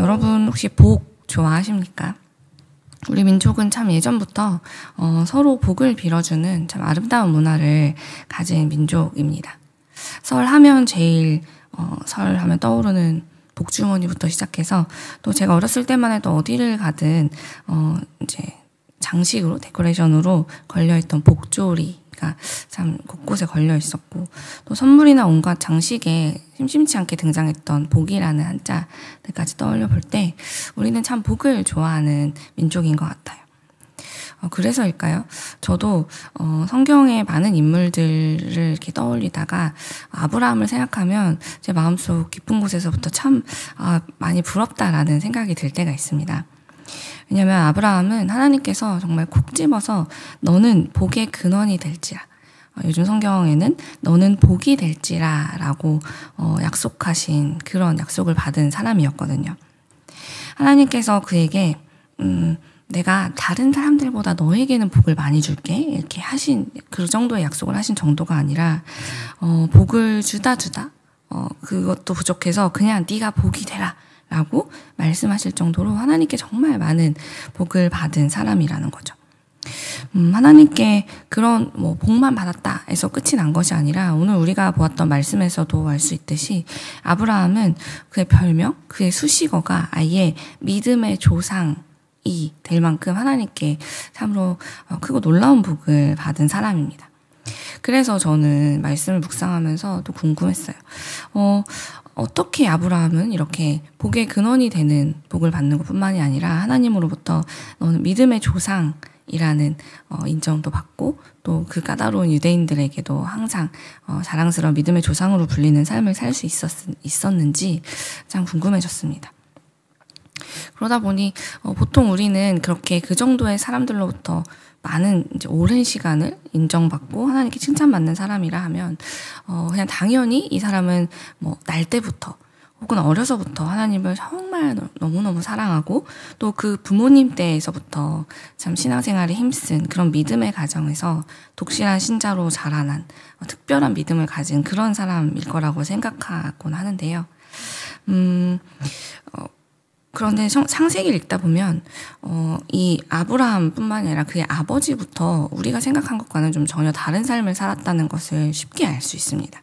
여러분 혹시 복 좋아하십니까? 우리 민족은 참 예전부터 서로 복을 빌어주는 참 아름다운 문화를 가진 민족입니다. 설하면 제일 설하면 떠오르는 복주머니부터 시작해서 또 제가 어렸을 때만 해도 어디를 가든 이제 장식으로 데코레이션으로 걸려있던 복조리가 참 곳곳에 걸려 있었고 또 선물이나 온갖 장식에 심심치 않게 등장했던 복이라는 한자들까지 떠올려 볼 때 우리는 참 복을 좋아하는 민족인 것 같아요. 그래서일까요? 저도 성경의 많은 인물들을 이렇게 떠올리다가 아브라함을 생각하면 제 마음속 깊은 곳에서부터 참 많이 부럽다라는 생각이 들 때가 있습니다. 왜냐하면 아브라함은 하나님께서 정말 콕 집어서 너는 복의 근원이 될지라, 요즘 성경에는 너는 복이 될지라 라고 약속하신 그런 약속을 받은 사람이었거든요. 하나님께서 그에게 내가 다른 사람들보다 너에게는 복을 많이 줄게 이렇게 하신 그 정도의 약속을 하신 정도가 아니라 복을 주다 그것도 부족해서 그냥 네가 복이 되라 라고 말씀하실 정도로 하나님께 정말 많은 복을 받은 사람이라는 거죠. 하나님께 그런 복만 받았다 해서 끝이 난 것이 아니라 오늘 우리가 보았던 말씀에서도 알 수 있듯이 아브라함은 그의 별명, 그의 수식어가 아예 믿음의 조상이 될 만큼 하나님께 참으로 크고 놀라운 복을 받은 사람입니다. 그래서 저는 말씀을 묵상하면서 또 궁금했어요. 어떻게 아브라함은 이렇게 복의 근원이 되는 복을 받는 것뿐만이 아니라 하나님으로부터 너는 믿음의 조상이라는 인정도 받고 또 그 까다로운 유대인들에게도 항상 자랑스러운 믿음의 조상으로 불리는 삶을 살 수 있었는지 참 궁금해졌습니다. 그러다 보니 보통 우리는 그렇게 그 정도의 사람들로부터 많은 이제 오랜 시간을 인정받고 하나님께 칭찬받는 사람이라 하면 그냥 당연히 이 사람은 날 때부터 혹은 어려서부터 하나님을 정말 너무너무 사랑하고 또 그 부모님 때에서부터 참 신앙생활에 힘쓴 그런 믿음의 가정에서 독실한 신자로 자라난 특별한 믿음을 가진 그런 사람일 거라고 생각하곤 하는데요. 그런데 창세기를 읽다 보면 이 아브라함뿐만 아니라 그의 아버지부터 우리가 생각한 것과는 좀 전혀 다른 삶을 살았다는 것을 쉽게 알 수 있습니다.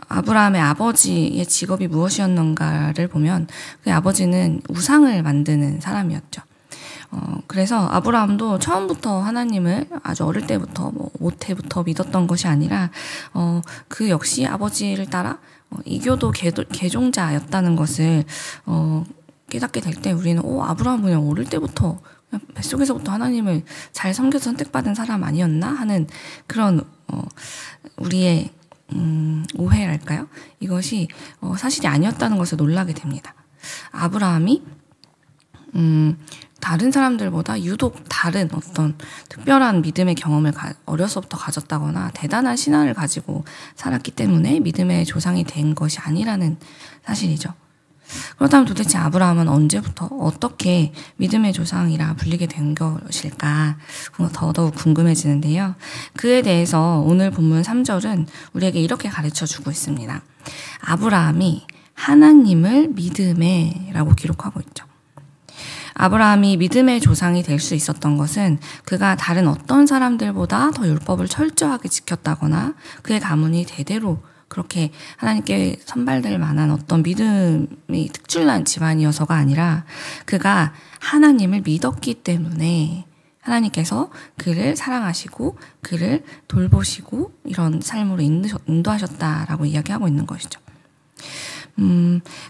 아브라함의 아버지의 직업이 무엇이었는가를 보면 그의 아버지는 우상을 만드는 사람이었죠. 그래서 아브라함도 처음부터 하나님을 아주 어릴 때부터 모태부터 믿었던 것이 아니라 그 역시 아버지를 따라 이교도 개종자였다는 것을 깨닫게 될 때 우리는 아브라함은 그냥 어릴 때부터 그냥 뱃속에서부터 하나님을 잘 섬겨서 선택받은 사람 아니었나 하는 그런 우리의 오해랄까요? 이것이 사실이 아니었다는 것을 놀라게 됩니다. 아브라함이 다른 사람들보다 유독 다른 어떤 특별한 믿음의 경험을 어려서부터 가졌다거나 대단한 신앙을 가지고 살았기 때문에 믿음의 조상이 된 것이 아니라는 사실이죠. 그렇다면 도대체 아브라함은 언제부터 어떻게 믿음의 조상이라 불리게 된 것일까 더더욱 궁금해지는데요. 그에 대해서 오늘 본문 3절은 우리에게 이렇게 가르쳐주고 있습니다. 아브라함이 하나님을 믿음에 라고 기록하고 있죠. 아브라함이 믿음의 조상이 될 수 있었던 것은 그가 다른 어떤 사람들보다 더 율법을 철저하게 지켰다거나 그의 가문이 대대로 그렇게 하나님께 선발될 만한 어떤 믿음이 특출난 집안이어서가 아니라 그가 하나님을 믿었기 때문에 하나님께서 그를 사랑하시고 그를 돌보시고 이런 삶으로 인도하셨다라고 이야기하고 있는 것이죠.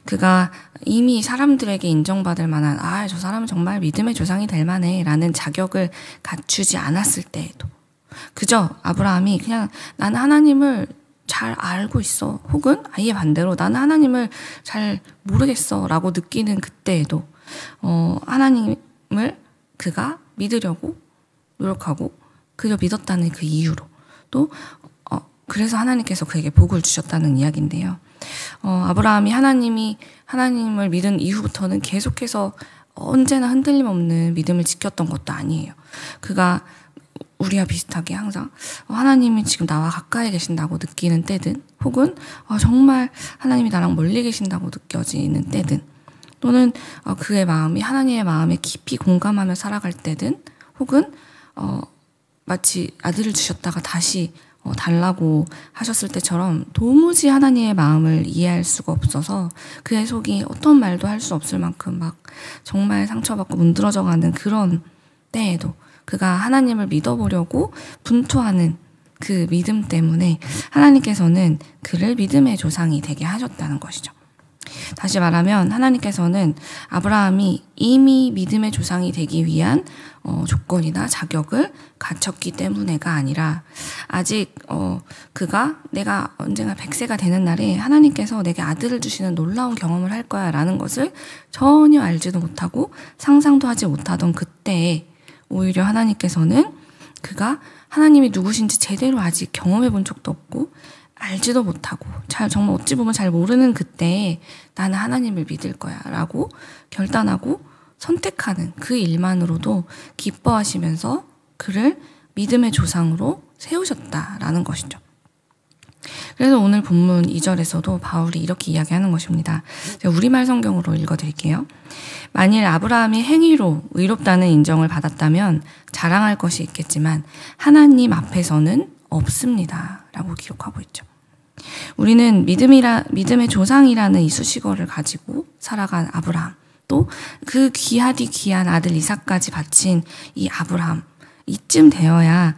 그가 이미 사람들에게 인정받을 만한 저 사람은 정말 믿음의 조상이 될 만해 라는 자격을 갖추지 않았을 때에도 그저 아브라함이 그냥 나는 하나님을 잘 알고 있어 혹은 아예 반대로 나는 하나님을 잘 모르겠어 라고 느끼는 그때에도 하나님을 그가 믿으려고 노력하고 그저 믿었다는 그 이유로 또 그래서 하나님께서 그에게 복을 주셨다는 이야기인데요. 아브라함이 하나님을 믿은 이후부터는 계속해서 언제나 흔들림 없는 믿음을 지켰던 것도 아니에요. 그가 우리와 비슷하게 항상 하나님이 지금 나와 가까이 계신다고 느끼는 때든 혹은 정말 하나님이 나랑 멀리 계신다고 느껴지는 때든 또는 그의 마음이 하나님의 마음에 깊이 공감하며 살아갈 때든, 혹은 마치 아들을 주셨다가 다시 달라고 하셨을 때처럼 도무지 하나님의 마음을 이해할 수가 없어서 그의 속이 어떤 말도 할 수 없을 만큼 막 정말 상처받고 문드러져가는 그런 때에도 그가 하나님을 믿어보려고 분투하는 그 믿음 때문에 하나님께서는 그를 믿음의 조상이 되게 하셨다는 것이죠. 다시 말하면 하나님께서는 아브라함이 이미 믿음의 조상이 되기 위한 조건이나 자격을 갖췄기 때문에가 아니라 아직 그가 내가 언젠가 100세가 되는 날에 하나님께서 내게 아들을 주시는 놀라운 경험을 할 거야 라는 것을 전혀 알지도 못하고 상상도 하지 못하던 그때에 오히려 하나님께서는 그가 하나님이 누구신지 제대로 아직 경험해 본 적도 없고 알지도 못하고 정말 어찌 보면 잘 모르는 그때에 나는 하나님을 믿을 거야 라고 결단하고 선택하는 그 일만으로도 기뻐하시면서 그를 믿음의 조상으로 세우셨다라는 것이죠. 그래서 오늘 본문 2절에서도 바울이 이렇게 이야기하는 것입니다. 제가 우리말 성경으로 읽어드릴게요. 만일 아브라함이 행위로 의롭다는 인정을 받았다면 자랑할 것이 있겠지만 하나님 앞에서는 없습니다 라고 기록하고 있죠. 우리는 믿음의 조상이라는 이 수식어를 가지고 살아간 아브라함, 또 그 귀하디 귀한 아들 이삭까지 바친 이 아브라함, 이쯤 되어야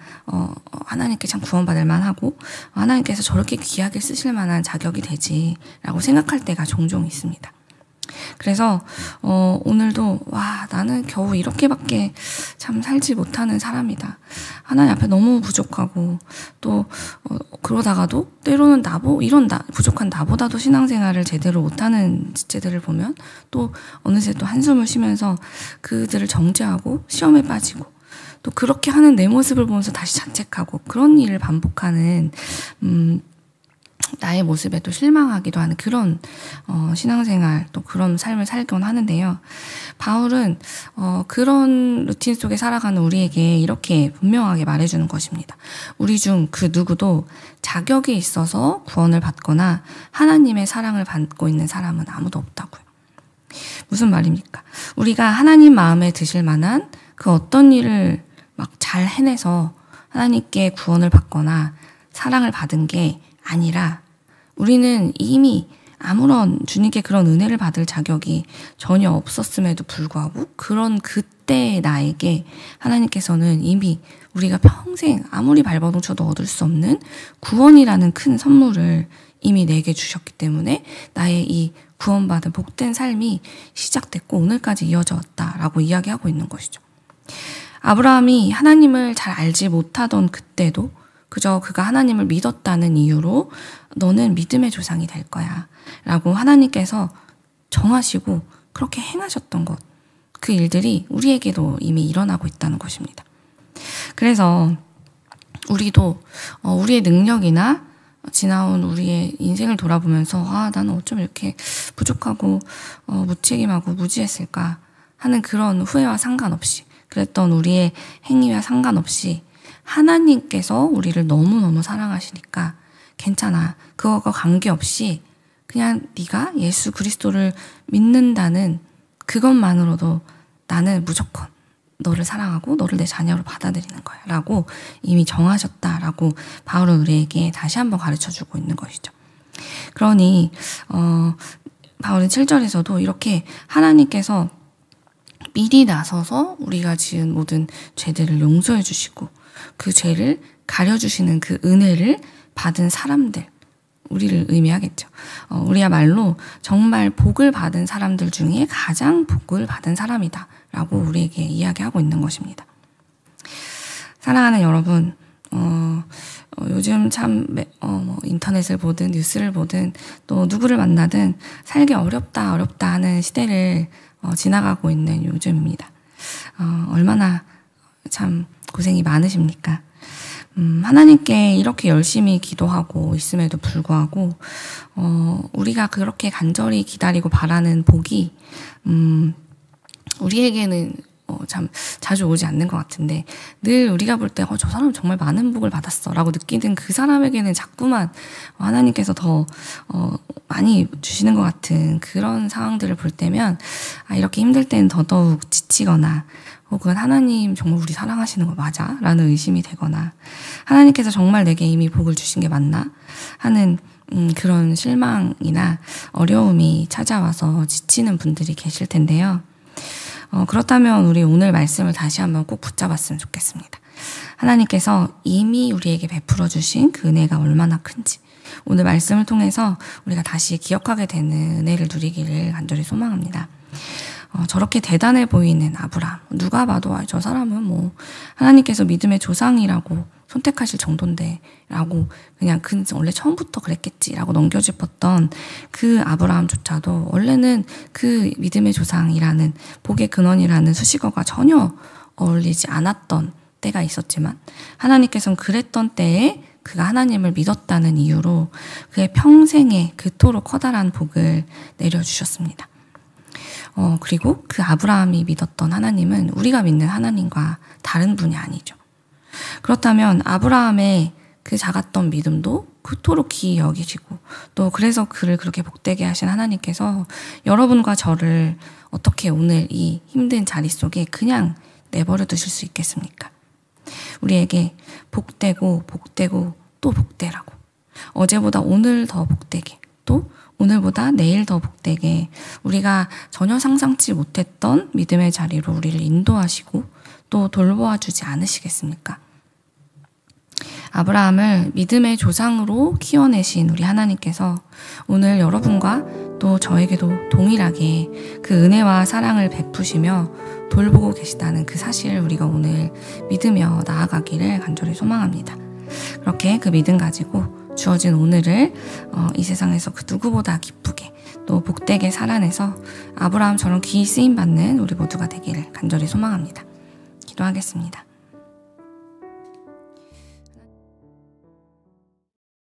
하나님께 참 구원받을 만하고 하나님께서 저렇게 귀하게 쓰실 만한 자격이 되지라고 생각할 때가 종종 있습니다. 그래서 오늘도 나는 겨우 이렇게밖에 참 살지 못하는 사람이다. 하나님 앞에 너무 부족하고 또 그러다가도 때로는 이런 부족한 나보다도 신앙생활을 제대로 못하는 지체들을 보면 또 어느새 또 한숨을 쉬면서 그들을 정죄하고 시험에 빠지고 또 그렇게 하는 내 모습을 보면서 다시 자책하고 그런 일을 반복하는 나의 모습에 또 실망하기도 하는 그런 신앙생활 또 그런 삶을 살곤 하는데요. 바울은 그런 루틴 속에 살아가는 우리에게 이렇게 분명하게 말해주는 것입니다. 우리 중 그 누구도 자격이 있어서 구원을 받거나 하나님의 사랑을 받고 있는 사람은 아무도 없다고요. 무슨 말입니까? 우리가 하나님 마음에 드실 만한 그 어떤 일을 막 잘 해내서 하나님께 구원을 받거나 사랑을 받은 게 아니라 우리는 이미 아무런 주님께 그런 은혜를 받을 자격이 전혀 없었음에도 불구하고 그런 그때의 나에게 하나님께서는 이미 우리가 평생 아무리 발버둥쳐도 얻을 수 없는 구원이라는 큰 선물을 이미 내게 주셨기 때문에 나의 이 구원받은 복된 삶이 시작됐고 오늘까지 이어져 왔다라고 이야기하고 있는 것이죠. 아브라함이 하나님을 잘 알지 못하던 그때도 그저 그가 하나님을 믿었다는 이유로 너는 믿음의 조상이 될 거야 라고 하나님께서 정하시고 그렇게 행하셨던 것, 그 일들이 우리에게도 이미 일어나고 있다는 것입니다. 그래서 우리도 우리의 능력이나 지나온 우리의 인생을 돌아보면서 나는 어쩜 이렇게 부족하고 무책임하고 무지했을까 하는 그런 후회와 상관없이 그랬던 우리의 행위와 상관없이 하나님께서 우리를 너무너무 사랑하시니까 괜찮아. 그거가 관계없이 그냥 네가 예수 그리스도를 믿는다는 그것만으로도 나는 무조건 너를 사랑하고 너를 내 자녀로 받아들이는 거야 라고 이미 정하셨다라고 바울은 우리에게 다시 한번 가르쳐주고 있는 것이죠. 그러니 바울은 7절에서도 이렇게 하나님께서 미리 나서서 우리가 지은 모든 죄들을 용서해 주시고 그 죄를 가려주시는 그 은혜를 받은 사람들, 우리를 의미하겠죠. 우리야말로 정말 복을 받은 사람들 중에 가장 복을 받은 사람이다 라고 우리에게 이야기하고 있는 것입니다. 사랑하는 여러분, 요즘 참 인터넷을 보든 뉴스를 보든 또 누구를 만나든 살기 어렵다 하는 시대를 지나가고 있는 요즘입니다. 얼마나 참 고생이 많으십니까? 하나님께 이렇게 열심히 기도하고 있음에도 불구하고 우리가 그렇게 간절히 기다리고 바라는 복이 우리에게는 참 자주 오지 않는 것 같은데, 늘 우리가 볼 때 저 사람 정말 많은 복을 받았어 라고 느끼는 그 사람에게는 자꾸만 하나님께서 더 많이 주시는 것 같은 그런 상황들을 볼 때면, 이렇게 힘들 때는 더더욱 지치거나, 혹은 하나님 정말 우리 사랑하시는 거 맞아? 라는 의심이 되거나, 하나님께서 정말 내게 이미 복을 주신 게 맞나? 하는 그런 실망이나 어려움이 찾아와서 지치는 분들이 계실 텐데요. 그렇다면 우리 오늘 말씀을 다시 한번 꼭 붙잡았으면 좋겠습니다. 하나님께서 이미 우리에게 베풀어 주신 그 은혜가 얼마나 큰지, 오늘 말씀을 통해서 우리가 다시 기억하게 되는 은혜를 누리기를 간절히 소망합니다. 저렇게 대단해 보이는 아브라함, 누가 봐도 저 사람은 뭐 하나님께서 믿음의 조상이라고 선택하실 정도인데 라고 그냥 원래 처음부터 그랬겠지라고 넘겨짚었던 그 아브라함조차도 원래는 그 믿음의 조상이라는, 복의 근원이라는 수식어가 전혀 어울리지 않았던 때가 있었지만, 하나님께서는 그랬던 때에 그가 하나님을 믿었다는 이유로 그의 평생에 그토록 커다란 복을 내려주셨습니다. 그리고 그 아브라함이 믿었던 하나님은 우리가 믿는 하나님과 다른 분이 아니죠. 그렇다면 아브라함의 그 작았던 믿음도 그토록 귀히 여기시고, 또 그래서 그를 그렇게 복되게 하신 하나님께서 여러분과 저를 어떻게 오늘 이 힘든 자리 속에 그냥 내버려 두실 수 있겠습니까? 우리에게 복되고 복되고 또 복되라고, 어제보다 오늘 더 복되게, 또 오늘보다 내일 더 복되게 우리가 전혀 상상치 못했던 믿음의 자리로 우리를 인도하시고 또 돌보아 주지 않으시겠습니까? 아브라함을 믿음의 조상으로 키워내신 우리 하나님께서 오늘 여러분과 또 저에게도 동일하게 그 은혜와 사랑을 베푸시며 돌보고 계시다는 그 사실을 우리가 오늘 믿으며 나아가기를 간절히 소망합니다. 그렇게 그 믿음 가지고 주어진 오늘을 이 세상에서 그 누구보다 기쁘게 또 복되게 살아내서 아브라함처럼 귀히 쓰임받는 우리 모두가 되기를 간절히 소망합니다. 기도하겠습니다.